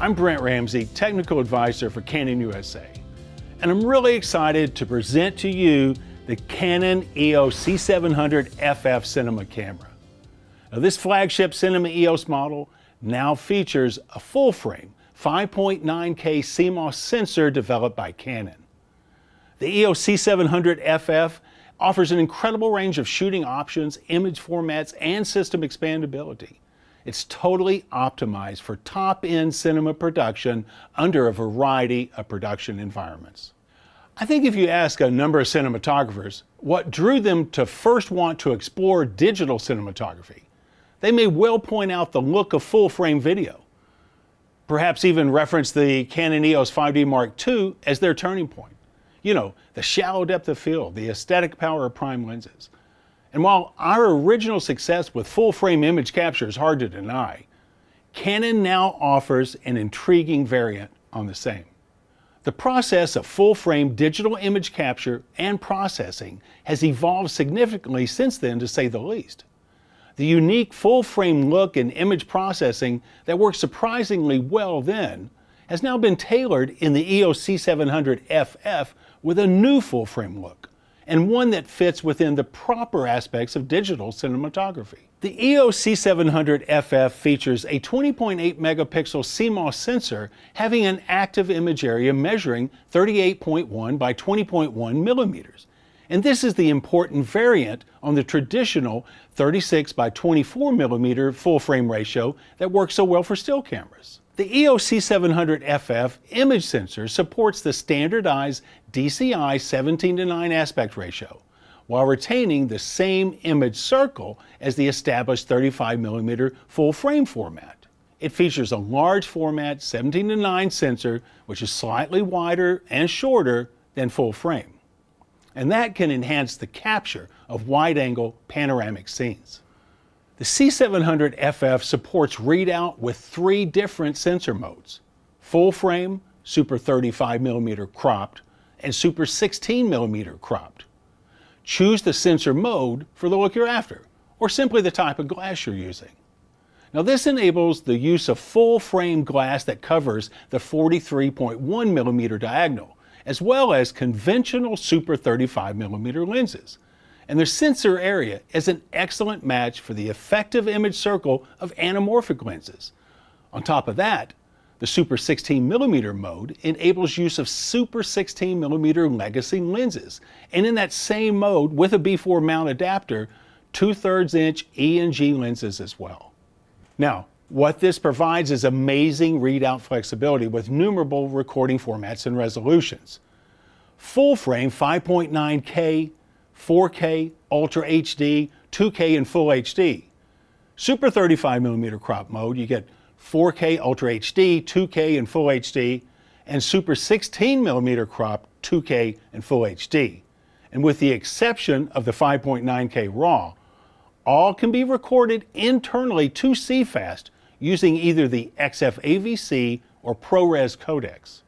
I'm Brent Ramsey, Technical Advisor for Canon USA, and I'm really excited to present to you the Canon EOS C700 FF cinema camera. Now, this flagship cinema EOS model now features a full-frame 5.9K CMOS sensor developed by Canon. The EOS C700 FF offers an incredible range of shooting options, image formats, and system expandability. It's totally optimized for top-end cinema production under a variety of production environments. I think if you ask a number of cinematographers what drew them to first want to explore digital cinematography, they may well point out the look of full-frame video, perhaps even reference the Canon EOS 5D Mark II as their turning point. You know, the shallow depth of field, the aesthetic power of prime lenses. And while our original success with full-frame image capture is hard to deny, Canon now offers an intriguing variant on the same. The process of full-frame digital image capture and processing has evolved significantly since then, to say the least. The unique full-frame look and image processing that worked surprisingly well then has now been tailored in the EOS C700 FF with a new full-frame look, and one that fits within the proper aspects of digital cinematography. The EOS C700 FF features a 20.8 megapixel CMOS sensor having an active image area measuring 38.1 by 20.1 millimeters. And this is the important variant on the traditional 36 by 24 millimeter full frame ratio that works so well for still cameras. The EOS C700 FF image sensor supports the standardized DCI 17:9 aspect ratio, while retaining the same image circle as the established 35mm full frame format. It features a large format 17:9 sensor, which is slightly wider and shorter than full frame. And that can enhance the capture of wide-angle panoramic scenes. The C700 FF supports readout with 3 different sensor modes: full frame, super 35mm cropped, and super 16mm cropped. Choose the sensor mode for the look you're after, or simply the type of glass you're using. Now, this enables the use of full frame glass that covers the 43.1mm diagonal, as well as conventional super 35mm lenses. And their sensor area is an excellent match for the effective image circle of anamorphic lenses. On top of that, the super 16mm mode enables use of super 16mm legacy lenses, and in that same mode with a B4 mount adapter, 2/3 inch E and G lenses as well. Now, what this provides is amazing readout flexibility with numerable recording formats and resolutions. Full frame 5.9K, 4K, Ultra HD, 2K, and Full HD. Super 35mm crop mode, you get 4K, Ultra HD, 2K, and Full HD, and Super 16mm crop, 2K, and Full HD. And with the exception of the 5.9K RAW, all can be recorded internally to CFast using either the XF-AVC or ProRes codecs.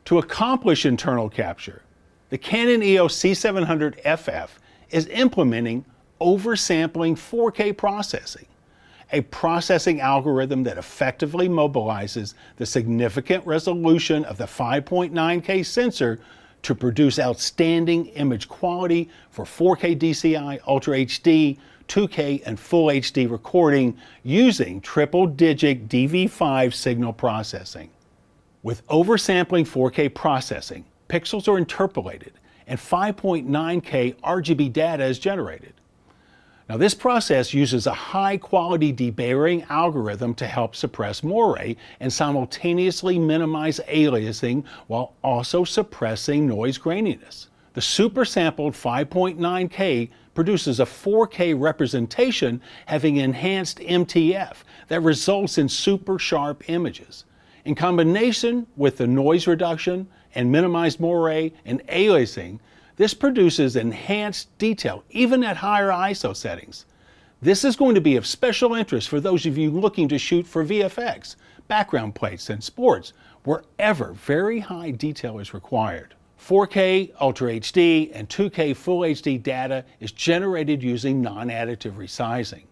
To accomplish internal capture, the Canon EOS C700 FF is implementing oversampling 4K processing, a processing algorithm that effectively mobilizes the significant resolution of the 5.9K sensor to produce outstanding image quality for 4K DCI, Ultra HD, 2K, and Full HD recording using triple-digit DV5 signal processing. With oversampling 4K processing, pixels are interpolated and 5.9K RGB data is generated. Now, this process uses a high-quality debayering algorithm to help suppress moire and simultaneously minimize aliasing while also suppressing noise graininess. The super-sampled 5.9K produces a 4K representation having enhanced MTF that results in super sharp images. In combination with the noise reduction and minimized moire and aliasing, this produces enhanced detail even at higher ISO settings. This is going to be of special interest for those of you looking to shoot for VFX, background plates, and sports, wherever very high detail is required. 4K, Ultra HD, and 2K Full HD data is generated using non-additive resizing.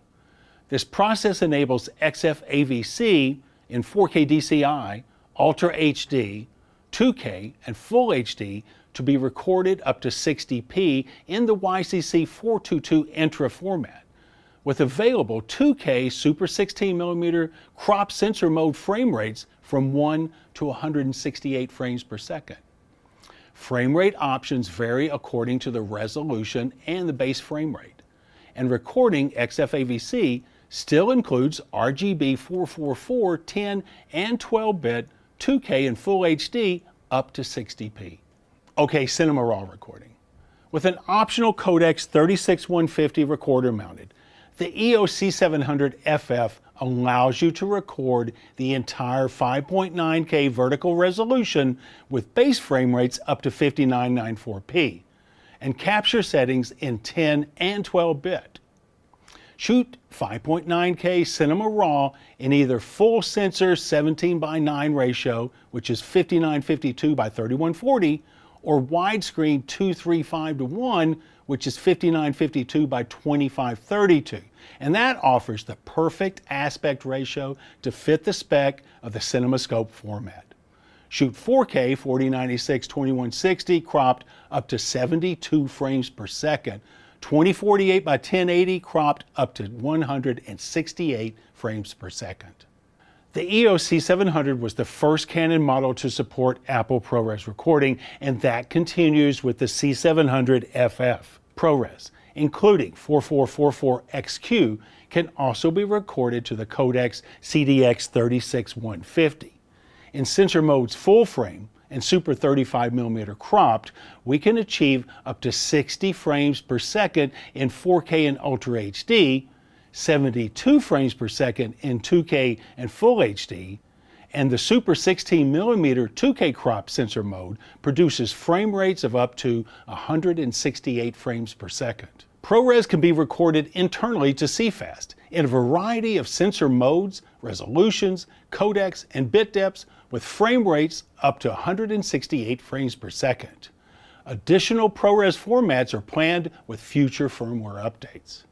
This process enables XF-AVC in 4K DCI, Ultra HD, 2K, and Full HD to be recorded up to 60p in the YCC 422 Intra format, with available 2K Super 16mm crop sensor mode frame rates from 1 to 168 frames per second. Frame rate options vary according to the resolution and the base frame rate, and recording XFAVC still includes RGB 444, 10, and 12-bit 2K and Full HD up to 60p. Okay, Cinema RAW recording. With an optional Codex 36150 recorder mounted, the EOS C700 FF allows you to record the entire 5.9K vertical resolution with base frame rates up to 5994p and capture settings in 10 and 12-bit. Shoot 5.9K Cinema RAW in either full sensor 17:9 ratio, which is 5952 by 3140, or widescreen 2:3:5:1, which is 5952 by 2532. And that offers the perfect aspect ratio to fit the spec of the CinemaScope format. Shoot 4K 4096-2160 cropped up to 72 frames per second, 2048 by 1080 cropped up to 168 frames per second. The EOS C700 was the first Canon model to support Apple ProRes recording, and that continues with the C700 FF. ProRes, including 4444XQ, can also be recorded to the Codex CDX 36150. In sensor modes full frame and Super 35mm cropped, we can achieve up to 60 frames per second in 4K and Ultra HD, 72 frames per second in 2K and Full HD, and the Super 16mm 2K crop sensor mode produces frame rates of up to 168 frames per second. ProRes can be recorded internally to CFast in a variety of sensor modes, resolutions, codecs, and bit depths with frame rates up to 168 frames per second. Additional ProRes formats are planned with future firmware updates.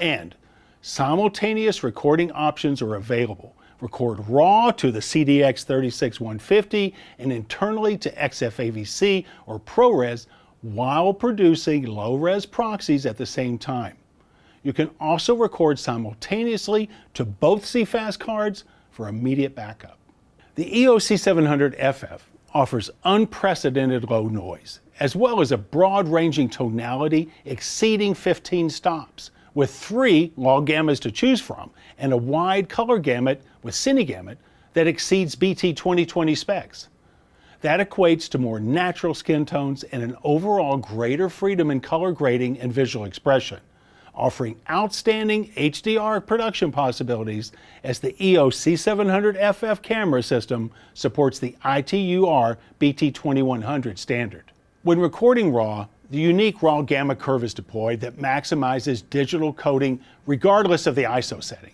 And simultaneous recording options are available. Record RAW to the CDX 36150 and internally to XFAVC or ProRes while producing low-res proxies at the same time. You can also record simultaneously to both CFast cards for immediate backup. The EOS C700 FF offers unprecedented low noise, as well as a broad-ranging tonality exceeding 15 stops, with 3 log gammas to choose from, and a wide color gamut with Cinegamut that exceeds BT 2020 specs. That equates to more natural skin tones and an overall greater freedom in color grading and visual expression, offering outstanding HDR production possibilities as the EOS C700 FF camera system supports the ITUR BT2100 standard. When recording RAW, the unique RAW gamma curve is deployed that maximizes digital coding regardless of the ISO setting.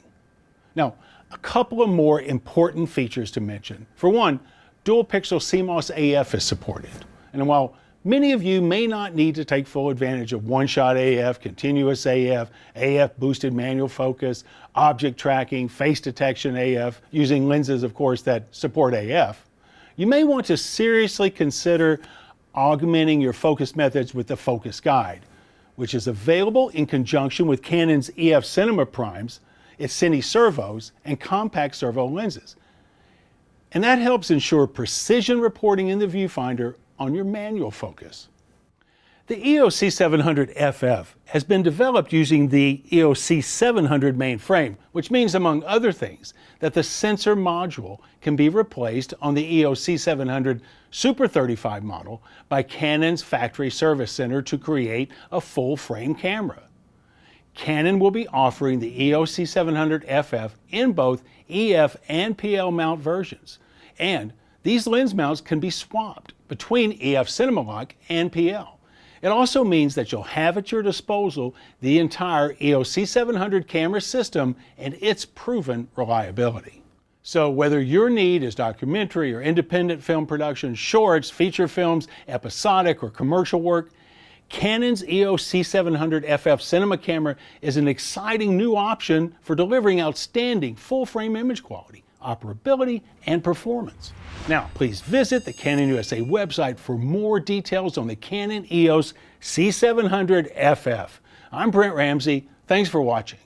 Now, a couple of more important features to mention. For one, dual pixel CMOS AF is supported. And while many of you may not need to take full advantage of one-shot AF, continuous AF, AF boosted manual focus, object tracking, face detection AF, using lenses, of course, that support AF, you may want to seriously consider augmenting your focus methods with the Focus Guide, which is available in conjunction with Canon's EF Cinema Primes, its Cine servos, and compact servo lenses. And that helps ensure precision reporting in the viewfinder on your manual focus. The EOS C700 FF has been developed using the EOS C700 mainframe, which means, among other things, that the sensor module can be replaced on the EOS C700 Super 35 model by Canon's Factory Service Center to create a full-frame camera. Canon will be offering the EOS C700 FF in both EF and PL mount versions, and these lens mounts can be swapped between EF Cinemalock and PL. It also means that you'll have at your disposal the entire EOS C700 camera system and its proven reliability. So whether your need is documentary or independent film production, shorts, feature films, episodic or commercial work, Canon's EOS C700 FF cinema camera is an exciting new option for delivering outstanding full-frame image quality operability, and performance. Now, please visit the Canon USA website for more details on the Canon EOS C700 FF. I'm Brent Ramsey. Thanks for watching.